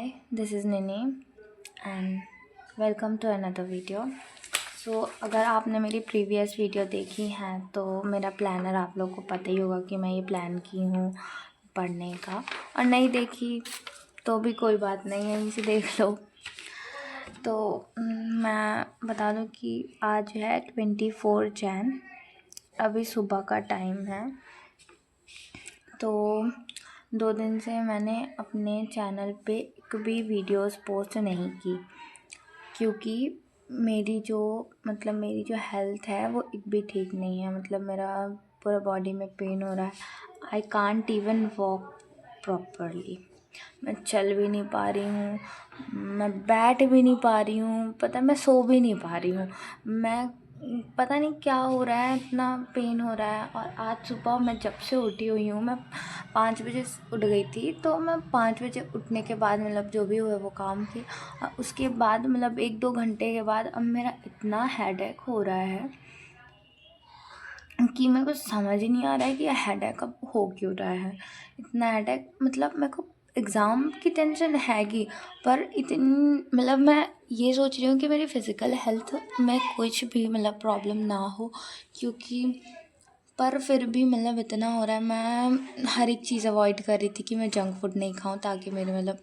Hi, this is Nini and welcome to another video. अगर आपने मेरी प्रीवियस वीडियो देखी है तो मेरा प्लानर आप लोगों को पता ही होगा कि मैं ये प्लान की हूँ पढ़ने का, और नहीं देखी तो भी कोई बात नहीं है, इसे देख लो। तो मैं बता दूँ कि आज है 24 जैन, अभी सुबह का टाइम है। तो 2 दिन से मैंने अपने चैनल पे एक भी वीडियोस पोस्ट नहीं की, क्योंकि मेरी जो हेल्थ है वो एक भी ठीक नहीं है। मतलब मेरा पूरा बॉडी में पेन हो रहा है। I can't even walk properly. मैं चल भी नहीं पा रही हूँ, मैं बैठ भी नहीं पा रही हूँ, मैं सो भी नहीं पा रही हूँ। मैं पता नहीं क्या हो रहा है, इतना पेन हो रहा है। और आज सुबह मैं जब से उठी हुई हूँ, मैं 5 बजे उठ गई थी। तो मैं 5 बजे उठने के बाद जो भी हुआ वो काम किया, और उसके बाद 1-2 घंटे के बाद अब मेरा इतना हेडेक हो रहा है कि मेरे को समझ ही नहीं आ रहा है कि हेडेक अब हो क्यों रहा है। इतना हेडेक, मेरे को एग्ज़ाम की टेंशन हैगी, पर इतनी मैं ये सोच रही हूँ कि मेरी फ़िज़िकल हेल्थ में कुछ भी प्रॉब्लम ना हो, क्योंकि पर फिर भी इतना हो रहा है। मैं हर एक चीज़ अवॉइड कर रही थी कि मैं जंक फूड नहीं खाऊं, ताकि मेरे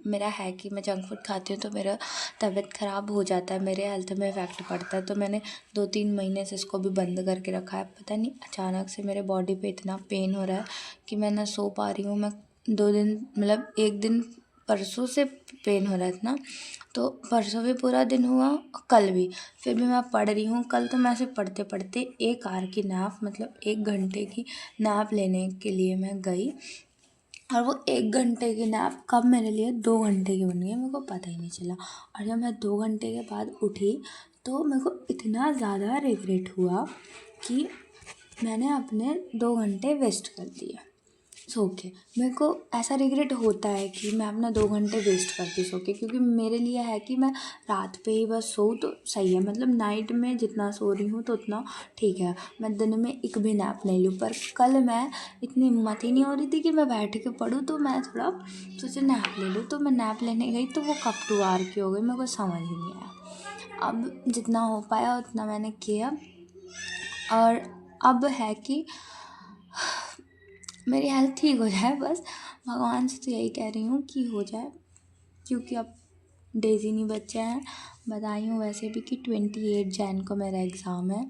मेरा है कि मैं जंक फूड खाती हूँ तो मेरा तबीयत ख़राब हो जाता है, मेरे हेल्थ में इफ़ेक्ट पड़ता है। तो मैंने 2-3 महीने से इसको भी बंद करके रखा है। पता नहीं अचानक से मेरे बॉडी पे इतना पेन हो रहा है कि मैं ना सो पा रही हूँ। मैं 2 दिन 1 दिन परसों से पेन हो रहा है इतना, तो परसों भी पूरा दिन हुआ, कल भी। फिर भी मैं पढ़ रही हूँ। कल तो मैं ऐसे पढ़ते पढ़ते 1 आवर की नैप 1 घंटे की नैप लेने के लिए मैं गई, और वो 1 घंटे की नैप कब मेरे लिए 2 घंटे की बन गई, मेरे को पता ही नहीं चला। और जब मैं 2 घंटे के बाद उठी तो मेरे को इतना ज़्यादा रिग्रेट हुआ कि मैंने अपने 2 घंटे वेस्ट कर दिए सो के। मेरे को ऐसा रिग्रेट होता है कि मैं अपना 2 घंटे वेस्ट करती सो के, क्योंकि मेरे लिए है कि मैं रात पे ही बस सोऊँ तो सही है। नाइट में जितना सो रही हूँ तो उतना ठीक है, मैं दिन में एक भी नैप नहीं लूँ। पर कल मैं इतनी हिम्मत ही नहीं हो रही थी कि मैं बैठ के पढूँ, तो मैं थोड़ा सोचा नैप ले लूँ। तो मैं नैप लेने गई तो वो कब 2 आवर की हो गई, मेरे को समझ ही नहीं आया। अब जितना हो पाया उतना मैंने किया, और अब है कि मेरी हेल्थ ठीक हो जाए, बस भगवान से तो यही कह रही हूँ कि हो जाए, क्योंकि अब डेज़ ही नहीं बचे हैं। बताई हूँ वैसे भी कि 28 जैन को मेरा एग्ज़ाम है,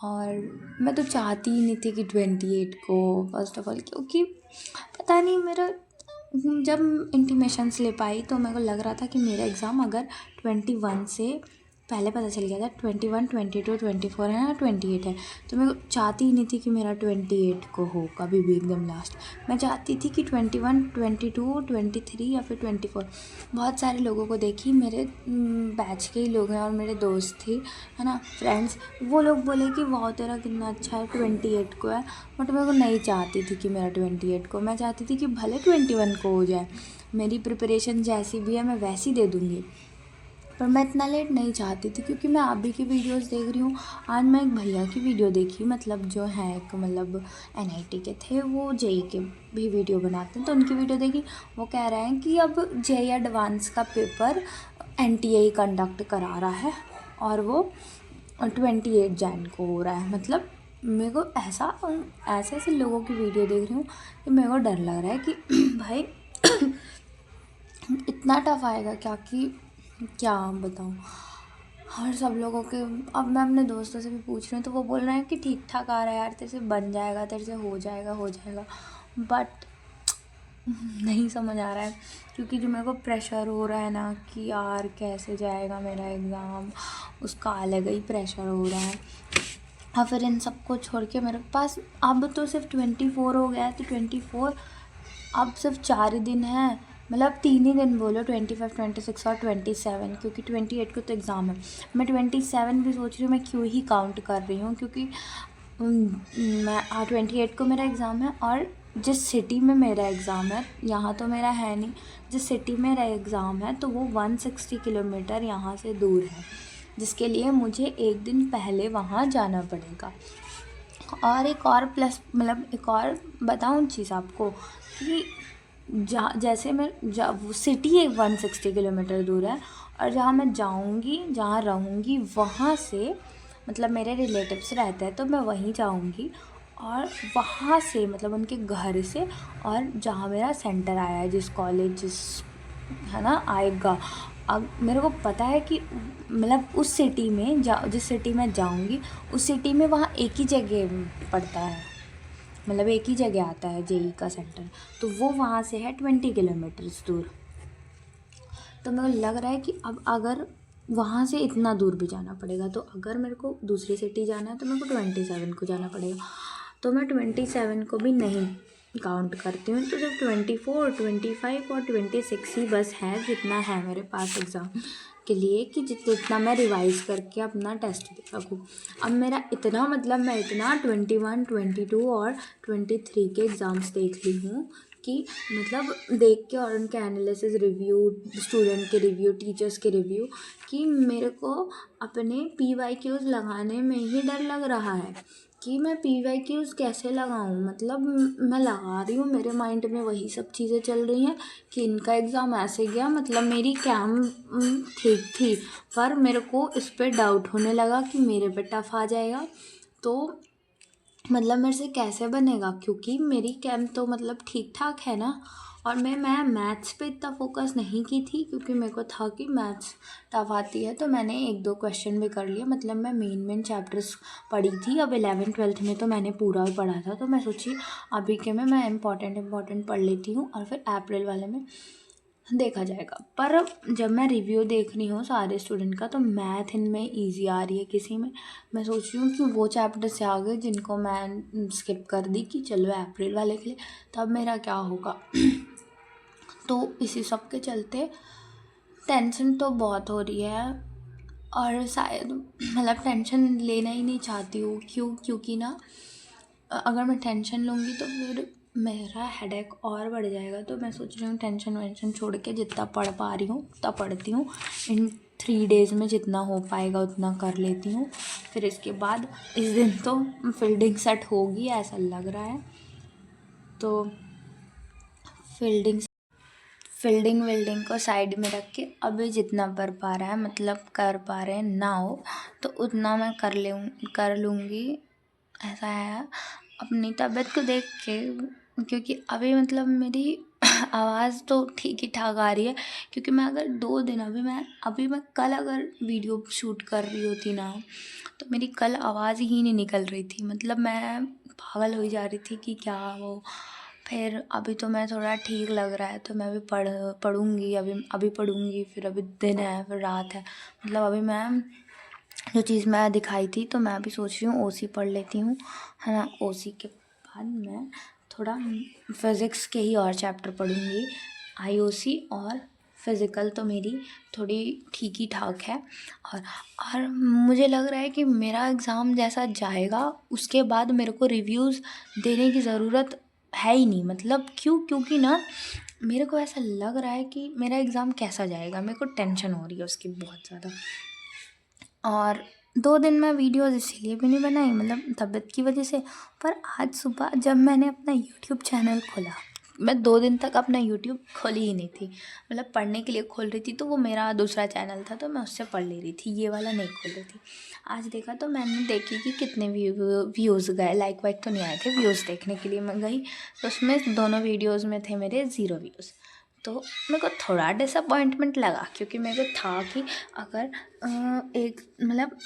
और मैं तो चाहती ही नहीं थी कि 28 को, फर्स्ट ऑफ ऑल क्योंकि पता नहीं मेरा जब इंटीमेशन स्लिप आई तो मेरे को लग रहा था कि मेरा एग्ज़ाम अगर 21 से पहले पता चल गया था 21, 22, 24 है ना 28 है, तो मैं चाहती ही नहीं थी कि मेरा 28 को हो कभी भी एकदम लास्ट। मैं चाहती थी कि 21, 22, 23 या फिर 24। बहुत सारे लोगों को देखी, मेरे बैच के ही लोग हैं और मेरे दोस्त थी, है ना, फ्रेंड्स। वो लोग बोले कि वाह तेरा कितना अच्छा है 28 को है, बट मेरे को नहीं चाहती थी कि मेरा 28 को, मैं चाहती थी कि भले 21 को हो जाए। मेरी प्रिपरेशन जैसी भी है मैं वैसी दे दूँगी, पर मैं इतना लेट नहीं चाहती थी, क्योंकि मैं आप भी की वीडियोस देख रही हूँ। आज मैं एक भैया की वीडियो देखी, जो है एक NIT के थे, वो JEE के भी वीडियो बनाते हैं, तो उनकी वीडियो देखी। वो कह रहे हैं कि अब JEE एडवांस का पेपर NTA कंडक्ट करा रहा है, और वो 28 जैन को हो रहा है। मेरे को ऐसे ऐसे लोगों की वीडियो देख रही हूँ कि मेरे को डर लग रहा है कि भाई इतना टफ आएगा क्या, कि क्या बताऊँ। और सब लोगों के, अब मैं अपने दोस्तों से भी पूछ रही हूँ तो वो बोल रहे हैं कि ठीक ठाक आ रहा है यार, तेरे से बन जाएगा, तेरे से हो जाएगा। बट नहीं समझ आ रहा है, क्योंकि जो मेरे को प्रेशर हो रहा है ना कि यार कैसे जाएगा मेरा एग्ज़ाम, उसका अलग ही प्रेशर हो रहा है। और फिर इन सबको छोड़ के मेरे पास अब तो सिर्फ 24 हो गया है, तो 24 अब सिर्फ 4 ही दिन हैं, 3 ही दिन बोलो, 25, 26 और 27, क्योंकि 28 को तो एग्ज़ाम है। मैं 27 भी सोच रही हूँ मैं क्यों ही काउंट कर रही हूँ, क्योंकि मैं 28 को मेरा एग्ज़ाम है, और जिस सिटी में मेरा एग्ज़ाम है, यहाँ तो मेरा है नहीं, जिस सिटी में मेरा एग्ज़ाम है तो वो 160 किलोमीटर यहाँ से दूर है, जिसके लिए मुझे 1 दिन पहले वहाँ जाना पड़ेगा। और एक और प्लस एक और बताऊँ चीज़ आपको, कि जहाँ जैसे मैं वो सिटी 160 किलोमीटर दूर है, और जहाँ मैं जाऊँगी, जहाँ रहूँगी, वहाँ से मतलब मेरे रिलेटिव्स रहते हैं, तो मैं वहीं जाऊँगी। और वहाँ से मतलब उनके घर से, और जहाँ मेरा सेंटर आया है, जिस कॉलेज है ना आएगा, अब मेरे को पता है कि मतलब उस सिटी में जिस सिटी में जाऊँगी, उस सिटी में वहाँ एक ही जगह पड़ता है, मतलब एक ही जगह आता है जेई का सेंटर। तो वो वहाँ से है 20 किलोमीटर्स दूर। तो मेरे को लग रहा है कि अब अगर वहाँ से इतना दूर भी जाना पड़ेगा, तो अगर मेरे को दूसरी सिटी जाना है तो मेरे को 27 को जाना पड़ेगा। तो मैं 27 को भी नहीं काउंट करती हूँ, तो सिर्फ 24, 25 और 26 ही बस है जितना है मेरे पास एग्ज़ाम के लिए, कि जितना मैं रिवाइज़ करके अपना टेस्ट दे सकूँ। अब मेरा इतना मतलब मैं इतना 21, 22 और 23 के एग्ज़ाम्स देख ली हूँ कि मतलब देख के, और उनके एनालिसिस, रिव्यू, स्टूडेंट के रिव्यू, टीचर्स के रिव्यू, कि मेरे को अपने PYQs लगाने में ही डर लग रहा है कि मैं PYQs कैसे लगाऊं। मतलब मैं लगा रही हूँ, मेरे माइंड में वही सब चीज़ें चल रही हैं कि इनका एग्ज़ाम ऐसे गया, मतलब मेरी कैम ठीक थी, पर मेरे को इस पर डाउट होने लगा कि मेरे पे टफ आ जाएगा, तो मतलब मेरे से कैसे बनेगा, क्योंकि मेरी कैम तो मतलब ठीक ठाक है ना। और मैं मैथ्स पे इतना फोकस नहीं की थी, क्योंकि मेरे को था कि मैथ्स टफ आती है, तो मैंने 1-2 क्वेश्चन भी कर लिए। मतलब मैं मेन चैप्टर्स पढ़ी थी। अब 11th-12th में तो मैंने पूरा ही पढ़ा था, तो मैं सोची अभी के में मैं इम्पॉर्टेंट पढ़ लेती हूँ, और फिर अप्रैल वाले में देखा जाएगा। पर जब मैं रिव्यू देख रही हूँ सारे स्टूडेंट का, तो मैथ इनमें ईजी आ रही है, किसी में मैं सोच रही हूँ कि वो चैप्टर से आ गए जिनको मैं स्किप कर दी कि चलो अप्रैल वाले के लिए, तब मेरा क्या होगा। तो इसी सब के चलते टेंशन तो बहुत हो रही है, और शायद मतलब टेंशन लेना ही नहीं चाहती हूँ। क्योंकि ना अगर मैं टेंशन लूँगी तो फिर मेरा हेडेक और बढ़ जाएगा। तो मैं सोच रही हूँ टेंशन वेंशन छोड़ के जितना पढ़ पा रही हूँ उतना पढ़ती हूँ। इन 3 डेज़ में जितना हो पाएगा उतना कर लेती हूँ। फिर इसके बाद इस दिन तो फील्डिंग सेट होगी ऐसा लग रहा है। तो फील्डिंग विल्डिंग को साइड में रख के अभी जितना कर पा रहा है, मतलब कर पा रहे ना हो तो उतना मैं कर लूँगी, ऐसा है। अपनी तबीयत को देख के, क्योंकि अभी मतलब मेरी आवाज़ तो ठीक ही ठाक आ रही है, क्योंकि मैं अगर 2 दिन अभी मैं कल अगर वीडियो शूट कर रही होती ना, तो मेरी कल आवाज़ ही नहीं निकल रही थी। मतलब मैं पागल हो जा रही थी कि क्या वो। फिर अभी तो मैं थोड़ा ठीक लग रहा है, तो मैं भी पढ़ूँगी, अभी पढ़ूँगी। फिर अभी दिन है, फिर रात है। मतलब अभी मैं जो चीज़ मैं दिखाई थी, तो मैं अभी सोच रही हूँ ओसी पढ़ लेती हूँ, है ना। ओसी के बाद मैं थोड़ा फिज़िक्स के ही और चैप्टर पढ़ूँगी। आईओसी और फिज़िकल तो मेरी थोड़ी ठीक ही ठाक है। और मुझे लग रहा है कि मेरा एग्ज़ाम जैसा जाएगा उसके बाद मेरे को रिव्यूज़ देने की ज़रूरत है ही नहीं। मतलब क्योंकि ना मेरे को ऐसा लग रहा है कि मेरा एग्ज़ाम कैसा जाएगा, मेरे को टेंशन हो रही है उसकी बहुत ज़्यादा। और 2 दिन मैं वीडियोज़ इसीलिए भी नहीं बनाई, मतलब तबीयत की वजह से। पर आज सुबह जब मैंने अपना यूट्यूब चैनल खोला, मैं 2 दिन तक अपना यूट्यूब खोली ही नहीं थी। मतलब पढ़ने के लिए खोल रही थी, तो वो मेरा दूसरा चैनल था, तो मैं उससे पढ़ ले रही थी, ये वाला नहीं खोल रही थी। आज देखा तो मैंने देखी कि कितने व्यूज़ गए, लाइक वाइक तो नहीं आए थे। व्यूज़ देखने के लिए मैं गई, तो उसमें दोनों वीडियोज़ में थे मेरे 0 व्यूज़। तो मेरे को थोड़ा डिसअपॉइंटमेंट लगा, क्योंकि मेरे को था कि अगर एक मतलब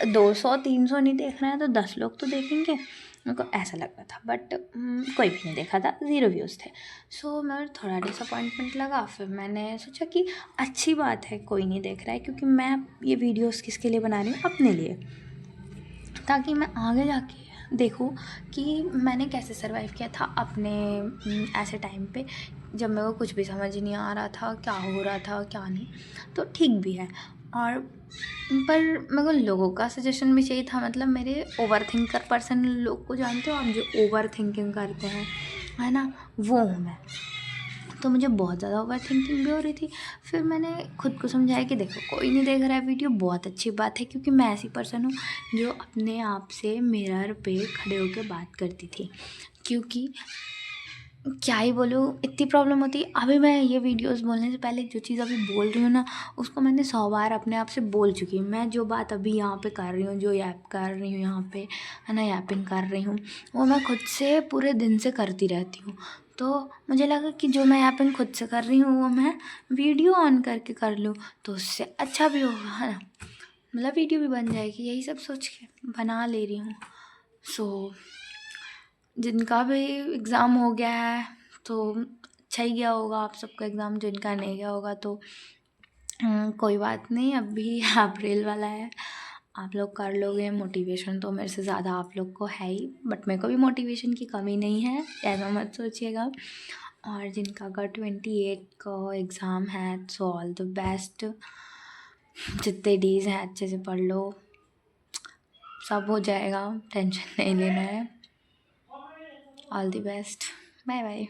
200-300 नहीं देख रहे हैं तो 10 लोग तो देखेंगे, मेरे को ऐसा लग रहा था। बट कोई भी नहीं देखा था, 0 व्यूज़ थे। सो मैं थोड़ा डिसअपॉइंटमेंट लगा। फिर मैंने सोचा कि अच्छी बात है कोई नहीं देख रहा है, क्योंकि मैं ये वीडियोज़ किसके लिए बना रही हूँ, अपने लिए, ताकि मैं आगे जाके देखूँ कि मैंने कैसे सर्वाइव किया था अपने ऐसे टाइम पे जब मेरे को कुछ भी समझ नहीं आ रहा था, क्या हो रहा था क्या नहीं। तो ठीक भी है। और पर मेरे को लोगों का सजेशन भी चाहिए था। मतलब मेरे ओवर थिंकर पर्सन लोग को जानते हो आप, जो ओवर थिंकिंग करते हैं, है ना, वो हूँ मैं। तो मुझे बहुत ज़्यादा ओवर थिंकिंग भी हो रही थी। फिर मैंने खुद को समझाया कि देखो कोई नहीं देख रहा है वीडियो, बहुत अच्छी बात है, क्योंकि मैं ऐसी पर्सन हूँ जो अपने आप से मिरर पे खड़े होकर बात करती थी। क्योंकि क्या ही बोलूँ, इतनी प्रॉब्लम होती है। अभी मैं ये वीडियोस बोलने से पहले जो चीज़ अभी बोल रही हूँ ना, उसको मैंने 100 बार अपने आप से बोल चुकी हूँ। मैं जो बात अभी यहाँ पे कर रही हूँ, जो ऐप कर रही हूँ यहाँ पे, है ना, ऐपिंग कर रही हूँ, वो मैं खुद से पूरे दिन से करती रहती हूँ। तो मुझे लगा कि जो मैं ऐपिंग खुद से कर रही हूँ वो मैं वीडियो ऑन करके कर लूँ, तो उससे अच्छा भी होगा, है ना, मतलब वीडियो भी बन जाएगी। यही सब सोच के बना ले रही हूँ। सो जिनका भी एग्ज़ाम हो गया है तो अच्छा ही गया होगा आप सबका एग्ज़ाम, जिनका नहीं गया होगा तो कोई बात नहीं, अभी अप्रैल वाला है, आप लोग कर लोगे। मोटिवेशन तो मेरे से ज़्यादा आप लोग को है ही, बट मेरे को भी मोटिवेशन की कमी नहीं है, ऐसा मत सोचिएगा। और जिनका अगर 28 को एग्ज़ाम है सो ऑल द बेस्ट। जितने डेज़ हैं अच्छे से पढ़ लो, सब हो जाएगा, टेंशन नहीं लेना है। All the best, bye bye.